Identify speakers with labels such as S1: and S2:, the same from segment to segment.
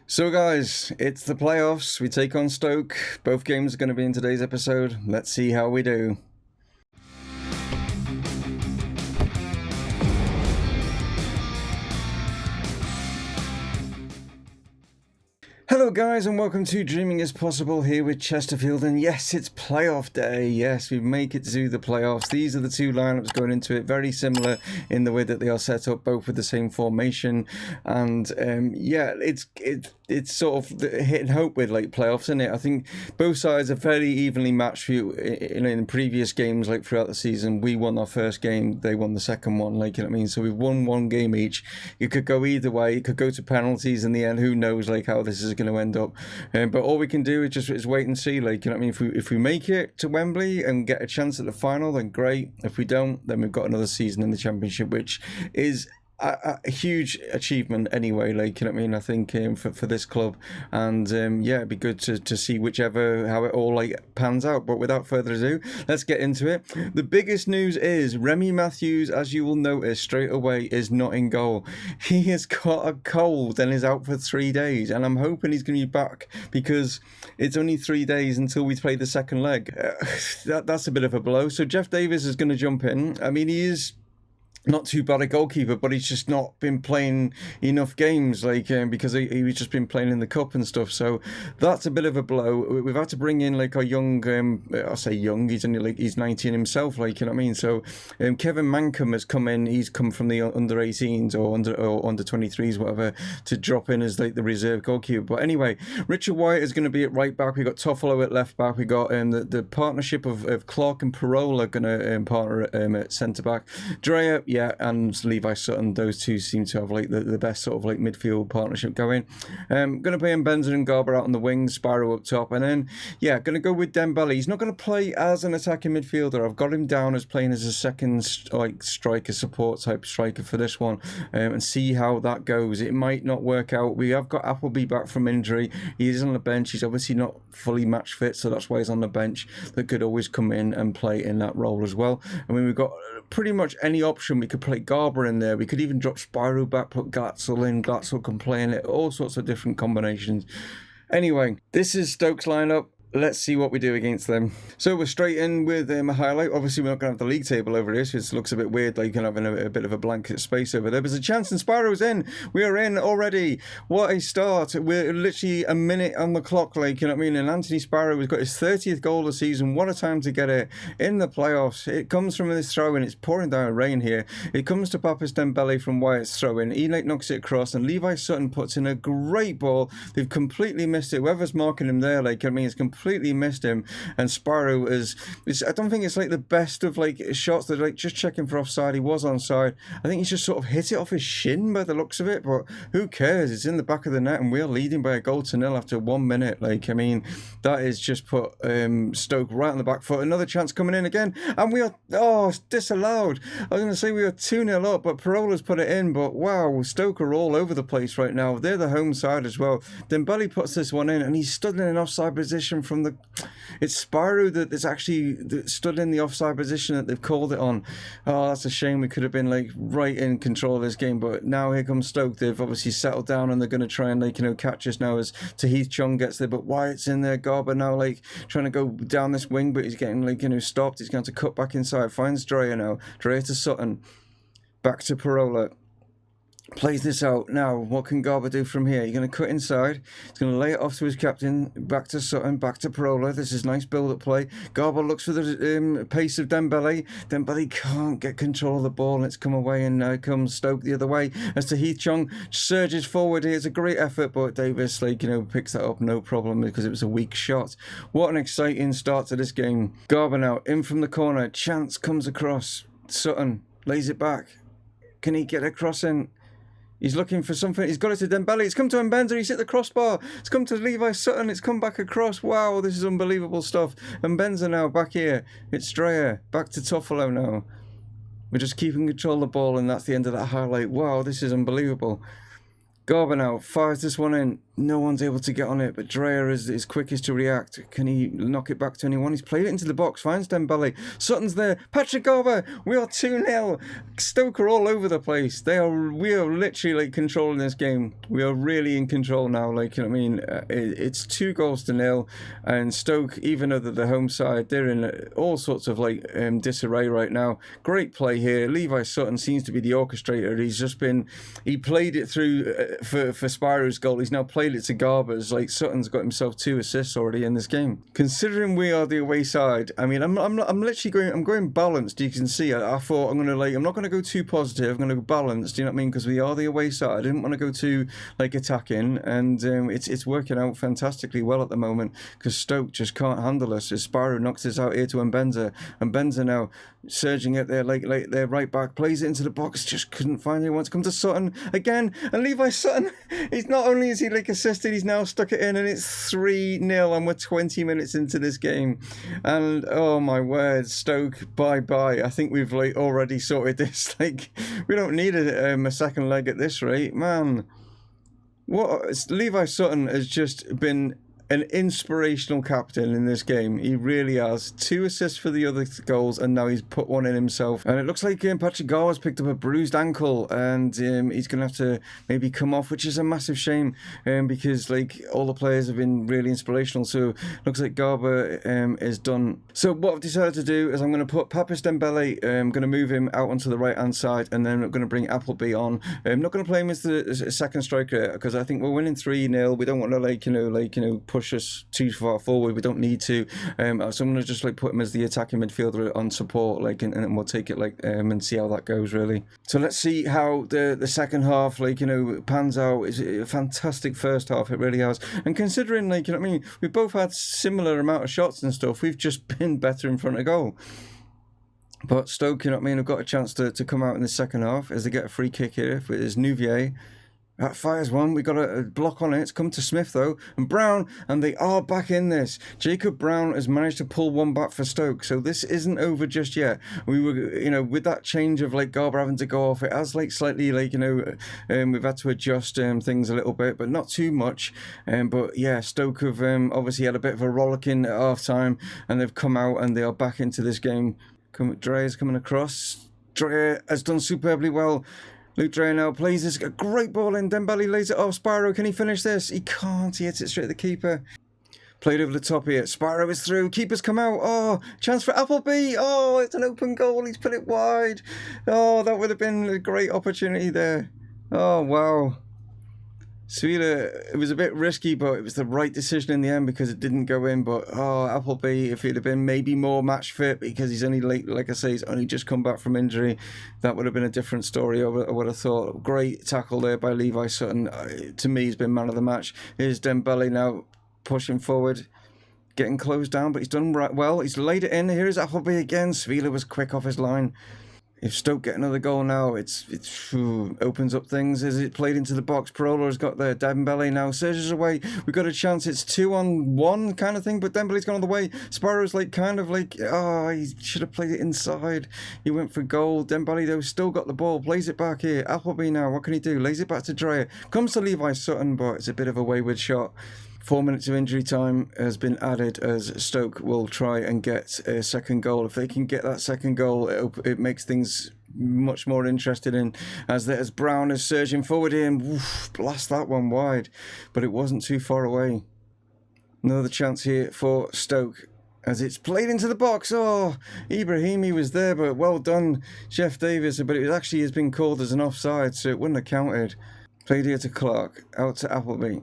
S1: So guys, it's the playoffs. We take on Stoke. Both games are going to be in today's episode. Let's see how we do. Hello guys and welcome to Dreaming is Possible here with Chesterfield, and yes, it's playoff day. Yes, we make it to the playoffs. These are the two lineups going into it, very similar in the way that they are set up, both with the same formation, and yeah, it's sort of hit and hope with like playoffs, isn't it? I think both sides are fairly evenly matched. In previous games, like throughout the season, we won our first game, they won the second one, like, you know what I mean? So we've won one game each. It could go either way. It could go to penalties in the end. Who knows like how this is going to end up, but all we can do is wait and see, like, you know what I mean? If we make it to Wembley and get a chance at the final, then great. If we don't, then we've got another season in the Championship, which is a huge achievement anyway, like, you know what I mean? I think for this club, and yeah, it'd be good to see how it all like pans out. But without further ado, let's get into it. The biggest news is Remy Matthews, as you will notice straight away, is not in goal. He has got a cold and is out for 3 days, and I'm hoping he's going to be back, because it's only 3 days until we play the second leg. That's a bit of a blow. So Jeff Davies is going to jump in. I mean, he is not too bad a goalkeeper, but he's just not been playing enough games, like, because he's just been playing in the cup and stuff. So that's a bit of a blow. We've had to bring in like our young, I say young, he's only like, he's 19 himself, like, you know what I mean? So Kevin Mankham has come in. He's come from the under 18s or under 23s, whatever, to drop in as like the reserve goalkeeper. But anyway, Richard White is going to be at right back. We got Toffolo at left back. We got the partnership of Clark and Parola going to partner at centre back. Dreyer, yeah, and Levi Sutton, those two seem to have like the best sort of like midfield partnership going. Going to play Benza and Garber out on the wings, Spyro up top, and then yeah, going to go with Dembele. He's not going to play as an attacking midfielder. I've got him down as playing as a second like striker, support type striker for this one, and see how that goes. It might not work out. We have got Appleby back from injury. He is on the bench. He's obviously not fully match fit, so that's why he's on the bench. That could always come in and play in that role as well. I mean, we've got pretty much any option. We could play Garber in there. We could even drop Spyro back, put Glatzel in. Glatzel can play in it. All sorts of different combinations. Anyway, this is Stoke's lineup. Let's see what we do against them. So we're straight in with a highlight. Obviously, we're not going to have the league table over this. It looks a bit weird, like, you know, having a bit of a blank space over there. But there's a chance, and Spyro's in. We are in already. What a start. We're literally a minute on the clock, like, you know what I mean? And Anthony Spyro has got his 30th goal of the season. What a time to get it in the playoffs. It comes from this throw-in. It's pouring down rain here. It comes to Pappas Dembele from Wyatt's throw-in. Enate knocks it across, and Levi Sutton puts in a great ball. They've completely missed it. Whoever's marking him there, like, I mean, it's completely missed him. And Spyro I don't think it's like the best of like shots. That like just checking for offside. He was onside. I think he's just sort of hit it off his shin by the looks of it, but who cares? It's in the back of the net and we're leading by a goal to nil after 1 minute. Like, I mean, that is just put Stoke right on the back foot. Another chance coming in again, and we are it's disallowed. I was going to say we are 2-0 up, but Parola's put it in. But wow, Stoke are all over the place right now. They're the home side as well. Dembele puts this one in, and he's stood in an offside position from the. It's Spyro that stood in the offside position that they've called it on. Oh, that's a shame. We could have been like right in control of this game, but now here comes Stoke. They've obviously settled down and they're going to try and like, you know, catch us now as Tahith Chong gets there. But Wyatt's in there. Garber now like trying to go down this wing, but he's getting like, you know, stopped. He's going to cut back inside. Finds Dreyer now. Dreyer to Sutton. Back to Parola. Plays this out. Now, what can Garber do from here? He's going to cut inside. He's going to lay it off to his captain. Back to Sutton. Back to Parola. This is nice build-up play. Garber looks for the pace of Dembele. Dembele can't get control of the ball, and it's come away, and now comes Stoke the other way. As Tahith Chong surges forward here. It's a great effort, but Davis, like, you know, picks that up no problem because it was a weak shot. What an exciting start to this game. Garber now in from the corner. Chance comes across. Sutton lays it back. Can he get a cross in? He's looking for something. He's got it to Dembele. It's come to Mbenza. He's hit the crossbar. It's come to Levi Sutton. It's come back across. Wow, this is unbelievable stuff. Mbenza now back here. It's Dreyer. Back to Toffolo now. We're just keeping control of the ball, and that's the end of that highlight. Wow, this is unbelievable. Garber now fires this one in. No one's able to get on it, but Dreyer is quickest to react. Can he knock it back to anyone? He's played it into the box, finds Dembele. Sutton's there. Patrick Garber, we are 2-0. Stoke are all over the place. We are literally like controlling this game. We are really in control now. Like, you know what I mean? It's 2-0, and Stoke, even though they're the home side, they're in all sorts of like disarray right now. Great play here. Levi Sutton seems to be the orchestrator. He played it through for Spyro's goal. He's now played it to Garber's. Like, Sutton's got himself 2 assists already in this game. Considering we are the away side, I mean, I'm literally going balanced. You can see I thought I'm not going to go too positive. I'm going to go balanced. You know what I mean? Because we are the away side. I didn't want to go too like attacking, and it's working out fantastically well at the moment because Stoke just can't handle us. As Spyro knocks us out here to Mbenza, and Benza now surging at their their right back, plays it into the box, just couldn't find anyone to come to Sutton again, and Levi Sutton, he's not only is he like assisted, he's now stuck it in, and it's 3-0, and we're 20 minutes into this game, and oh my word, Stoke, bye bye. I think we've like already sorted this. Like, we don't need a second leg at this rate, man. Levi Sutton has just been an inspirational captain in this game. He really has. 2 assists for the other goals, and now he's put one in himself. And it looks like Patrick Garber's picked up a bruised ankle, and he's going to have to maybe come off, which is a massive shame, because like all the players have been really inspirational. So looks like Garber is done. So what I've decided to do is I'm going to put Papis Dembele, I'm going to move him out onto the right hand side, and then I'm going to bring Appleby on. I'm not going to play him as the second striker because I think we're winning 3-0. We don't want to push us too far forward. We don't need to. So I'm going to just like put him as the attacking midfielder on support, like, and we'll take it and see how that goes really. So let's see how the second half pans out. It's a fantastic first half, it really has. And considering we both had similar amount of shots and stuff, we've just been better in front of goal. But Stoke, have got a chance to come out in the second half as they get a free kick here. It's Nouvier. That fires one. We got a block on it. It's come to Smith though, and Brown, and they are back in this. Jacob Brown has managed to pull one back for Stoke, so this isn't over just yet. We were, with that change of Garber having to go off, it has slightly we've had to adjust things a little bit, but not too much. But yeah, Stoke have obviously had a bit of a rollicking at half time, and they've come out and they are back into this game. Dreyer's coming across. Dreyer has done superbly well. Luke Dreyer now plays this a great ball in. Dembele lays it off. Spyro, can he finish this? He can't. He hits it straight at the keeper. Played over the top here. Spyro is through. Keeper's come out. Oh, chance for Appleby. Oh, it's an open goal. He's put it wide. Oh, that would have been a great opportunity there. Oh, wow. Sevilla, it was a bit risky, but it was the right decision in the end because it didn't go in. But Appleby, if he'd have been maybe more match fit, because he's only like I say, he's only just come back from injury, that would have been a different story. I would have thought. Great tackle there by Levi Sutton. To me, he's been man of the match. Here's Dembele now pushing forward, getting closed down, but he's done right well. He's laid it in. Here's Appleby again. Sevilla was quick off his line. If Stoke get another goal now, it opens up things. As it played into the box, Parola's got there. Dembele now surges away. We've got a chance. It's 2-on-1 kind of thing, but Dembele's gone on the way. Spyro's he should have played it inside. He went for goal. Dembele though still got the ball. Plays it back here. Appleby now. What can he do? Lays it back to Dreyer. Comes to Levi Sutton, but it's a bit of a wayward shot. 4 minutes of injury time has been added as Stoke will try and get a second goal. If they can get that second goal, it makes things much more interesting. As Brown is surging forward here and blast that one wide, but it wasn't too far away. Another chance here for Stoke as it's played into the box. Oh, Ibrahimi was there, but well done, Jeff Davis. But it actually has been called as an offside, so it wouldn't have counted. Played here to Clark, out to Appleby.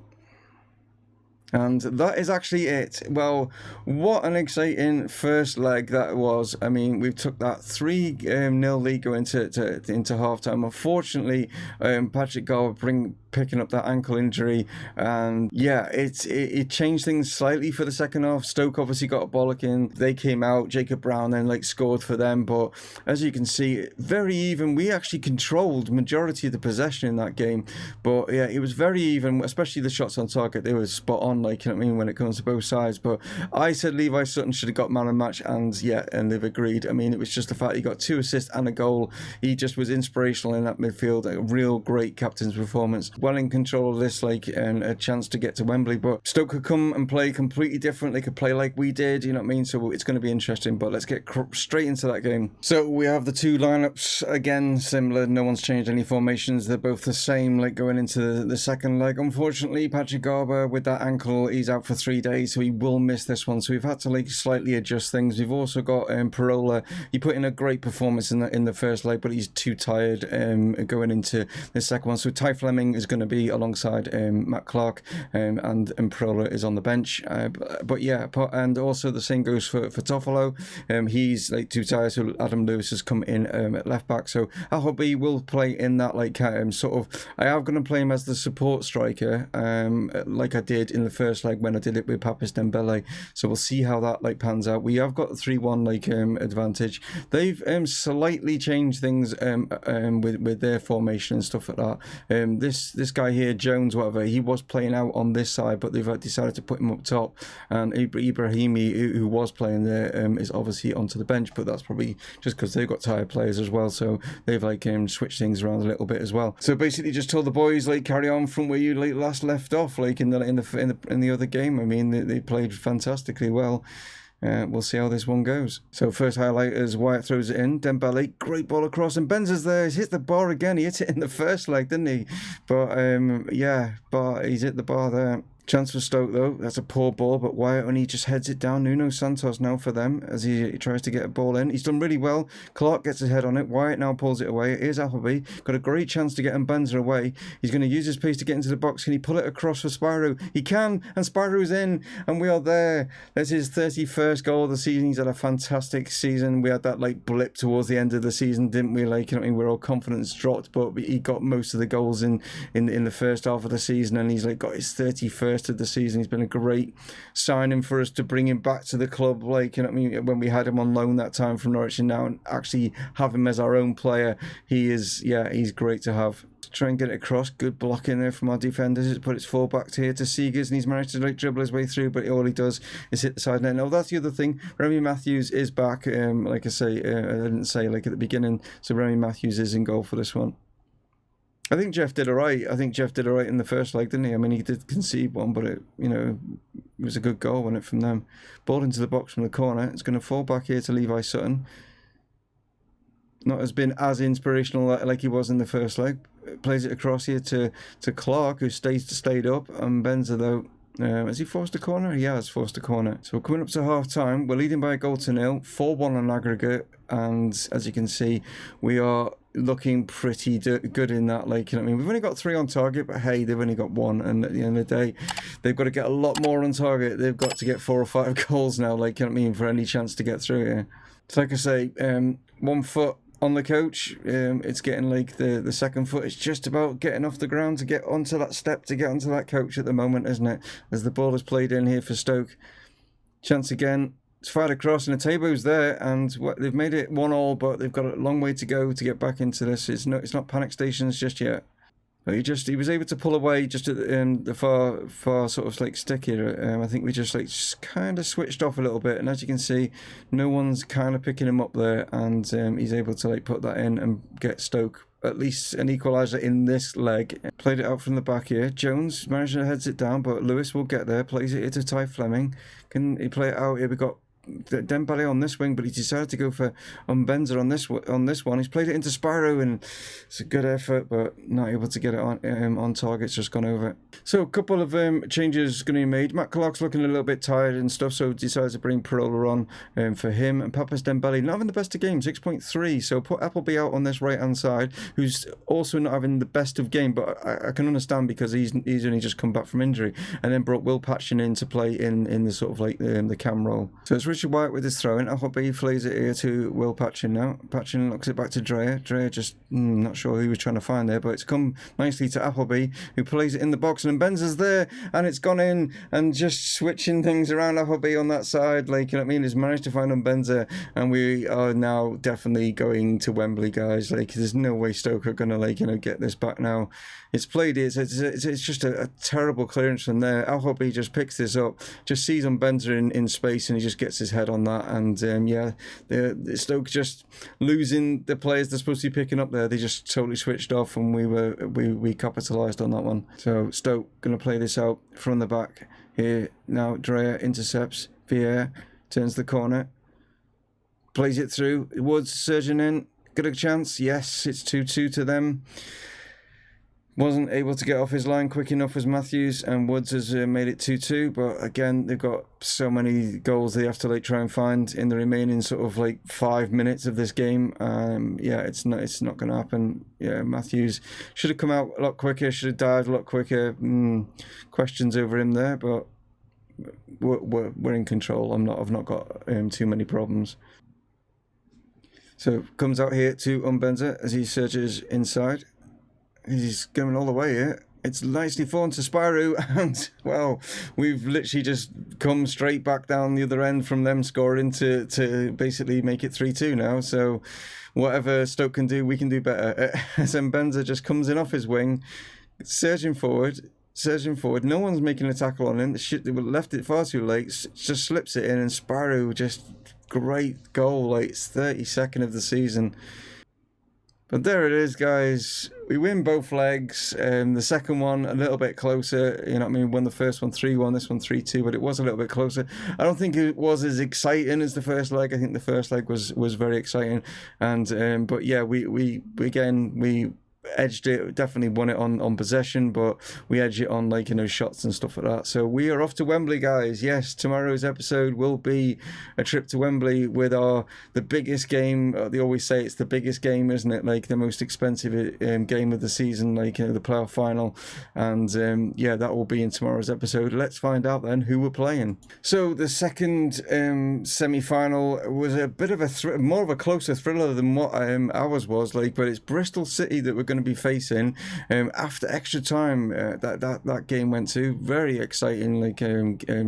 S1: And that is actually it. Well, what an exciting first leg that was. I mean, we took that 3-0 lead going into half-time. Unfortunately, Patrick Garber picking up that ankle injury, and yeah, it changed things slightly for the second half. Stoke obviously got a bollocking. They came out. Jacob Brown then scored for them, but as you can see, very even. We actually controlled majority of the possession in that game, but yeah, it was very even, especially the shots on target. They were spot on. like, you know what I mean, when it comes to both sides. But I said Levi Sutton should have got man of the match, and yeah, and they've agreed. I mean, it was just the fact he got 2 assists and a goal. He just was inspirational in that midfield. A real great captain's performance. Well in control of this, like, and a chance to get to Wembley. But Stoke could come and play completely different. They could play like we did, you know what I mean? So it's going to be interesting. But let's get straight into that game. So we have the 2 lineups again, similar. No one's changed any formations. They're both the same, like going into the second leg. Unfortunately, Patrick Garber with that ankle, he's out for 3 days, so he will miss this one. So we've had to like slightly adjust things. We've also got Parola. He put in a great performance in the first leg, but he's too tired going into the second one. So Ty Fleming is going to be alongside Matt Clark, and Parola is on the bench. But yeah, and also the same goes for Toffolo. He's like too tired, so Adam Lewis has come in at left back. So Ahobi will play in that like sort of. I am going to play him as the support striker, like I did in the first leg when I did it with Papis Dembele. So we'll see how that like pans out. We have got the 3-1 like advantage. They've slightly changed things with their formation and stuff like that. This guy here, Jones, whatever, he was playing out on this side, but they've decided to put him up top. And Ibrahimi, who was playing there, is obviously onto the bench, but that's probably just because they've got tired players as well. So they've like switched things around a little bit as well. So basically, just told the boys like carry on from where you like last left off, like in the other game. I mean, they played fantastically well. We'll see how this one goes. So first highlight is Wyatt throws it in. Dembele, great ball across, and Benza's there. He's hit the bar again. He hit it in the first leg, didn't he? But yeah, he's hit the bar there. Chance for Stoke though, that's a poor ball, but Wyatt only just heads it down. Nuno Santos now for them as he tries to get a ball in. He's done really well. Clark gets his head on it. Wyatt now pulls it away. Here's Appleby. Got a great chance to get Mbenza away. He's going to use his pace to get into the box. Can he pull it across for Spyro? He can, and Spyro's in, and we are there. That's his 31st goal of the season. He's had a fantastic season. We had that like blip towards the end of the season, didn't we? Like, you know, we're all confidence dropped, but he got most of the goals in the first half of the season, and he's like got his 31st of the season. He's been a great signing for us to bring him back to the club, like, you know what I mean, when we had him on loan that time from Norwich, and now actually have him as our own player. He's great to have. Try and get it across. Good block in there from our defenders. It's put its full back here to Seegers, and he's managed to like dribble his way through, but all he does is hit the side net. Now that's the other thing. Remy Matthews is back. Like I say, I didn't say like at the beginning. So Remy Matthews is in goal for this one. I think Jeff did all right. In the first leg, didn't he? I mean, he did concede one, but it was a good goal, wasn't it, from them? Ball into the box from the corner. It's going to fall back here to Levi Sutton. Not as been as inspirational like he was in the first leg. Plays it across here to Clark, who stayed up. And Benza, though, has he forced a corner? He has forced a corner. So we're coming up to half time. We're leading by a goal to 0, 4-1 on aggregate. And as you can see, we are looking pretty good in that. Like, you know what I mean, we've only got 3 on target, but hey, they've only got 1. And at the end of the day, they've got to get a lot more on target. They've got to get 4 or 5 goals now, like, you know what I mean, for any chance to get through here. So like I say, 1 foot on the coach. It's getting like the second foot is just about getting off the ground to get onto that step, to get onto that coach at the moment, isn't it? As the ball is played in here for Stoke. Chance again. It's fired across, and Atebo's there, and they've made it 1-1, but they've got a long way to go to get back into this. It's not panic stations just yet. But he was able to pull away just at the far sort of like stick here. I think we just like kind of switched off a little bit, and as you can see, no one's kind of picking him up there, and he's able to like put that in and get Stoke at least an equaliser in this leg. Played it out from the back here. Jones managed to heads it down, but Lewis will get there. Plays it here to Ty Fleming. Can he play it out here? We got Dembele on this wing, but he decided to go for Mbenza on this one. He's played it into Spyro, and it's a good effort, but not able to get it on target. It's just gone over it. So a couple of changes going to be made. Matt Clark's looking a little bit tired and stuff, so decides to bring Parola on for him. And Papis Dembele not having the best of games, 6.3. So put Appleby out on this right hand side, who's also not having the best of game, but I can understand because he's only just come back from injury. And then brought Will Patchen in to play in the sort of like the cam role. So it's Richard White with his throwing. I hope he flays it here to Will Patchin now. Patchin knocks it back to Dreyer. Dreyer just not sure who he was trying to find there, but it's come nicely to Appleby, who plays it in the box, and Benza's there, and it's gone in, and just switching things around. Appleby on that side, like, you know what I mean, has managed to find Benza, and we are now definitely going to Wembley, guys. Like, there's no way Stoke are gonna, like, you know, get this back now. It's played. It's just a terrible clearance from there. Appleby just picks this up, just sees Benza in space, and he just gets his head on that. And yeah, the Stoke just losing the players they're supposed to be picking up there. They just totally switched off, and we capitalised on that one. So Stoke gonna play this out from the back here now. Dreyer intercepts. Vieira turns the corner, plays it through. Woods surging in. Got a chance. Yes, it's 2-2 to them. Wasn't able to get off his line quick enough as Matthews, and Woods has made it 2-2. But again, they've got so many goals they have to, like, try and find in the remaining sort of like 5 minutes of this game. Yeah, it's not going to happen. Yeah, Matthews should have come out a lot quicker. Should have dived a lot quicker. Questions over him there, but we're in control. I've not got too many problems. So comes out here to Benza as he surges inside. He's going all the way here. It's nicely fallen to Spyro, and, well, we've literally just come straight back down the other end from them scoring to basically make it 3-2 now. So whatever Stoke can do, we can do better. As Benza just comes in off his wing, surging forward. No one's making a tackle on him. They left it far too late. Just slips it in, and Spyro just, great goal. Like, it's 32nd of the season. But there it is, guys. We win both legs. The second one a little bit closer. You know what I mean? Won the first one 3-1, this one 3-2, but it was a little bit closer. I don't think it was as exciting as the first leg. I think the first leg was very exciting. And but yeah, we edged it, definitely won it on possession, but we edged it on, like, you know, shots and stuff like that. So we are off to Wembley, guys. Yes, tomorrow's episode will be a trip to Wembley with the biggest game. They always say it's the biggest game, isn't it? Like, the most expensive game of the season, like, you know, the playoff final. And yeah, that will be in tomorrow's episode. Let's find out then who we're playing. So the second semi-final was a bit of a more of a closer thriller than what ours was, like, but it's Bristol City that we're going to be facing after extra time. That game went to very exciting, like,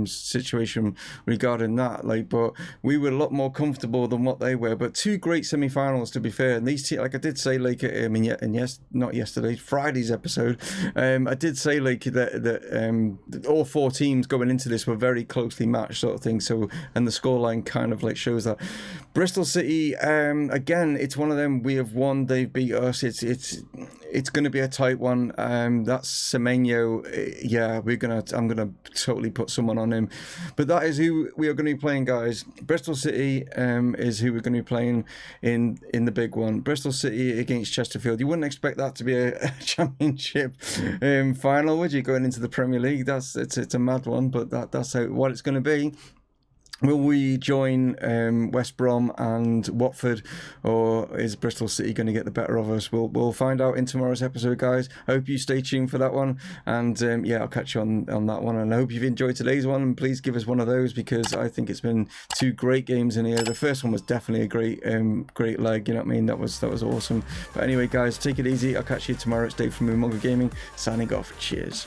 S1: situation regarding that, like, but we were a lot more comfortable than what they were. But two great semi-finals, to be fair, and these two, like I did say, like, not yesterday, Friday's episode, I did say, like, that all four teams going into this were very closely matched, sort of thing. So, and the scoreline kind of, like, shows that. Bristol City, again, it's one of them. We have won, they've beat us. It's going to be a tight one. That's Semenyo. Yeah, I'm gonna totally put someone on him. But that is who we are going to be playing, guys. Bristol City is who we're going to be playing in the big one. Bristol City against Chesterfield. You wouldn't expect that to be a championship final, would you? Going into the Premier League, it's a mad one, but that's what it's going to be. Will we join West Brom and Watford, or is Bristol City going to get the better of us? We'll find out in tomorrow's episode, guys. I hope you stay tuned for that one, and yeah, I'll catch you on that one. And I hope you've enjoyed today's one, and please give us one of those, because I think it's been two great games in here. The first one was definitely a great leg. You know what I mean? That was awesome. But anyway, guys, take it easy. I'll catch you tomorrow. It's Dave from Mumongu Gaming signing off. Cheers.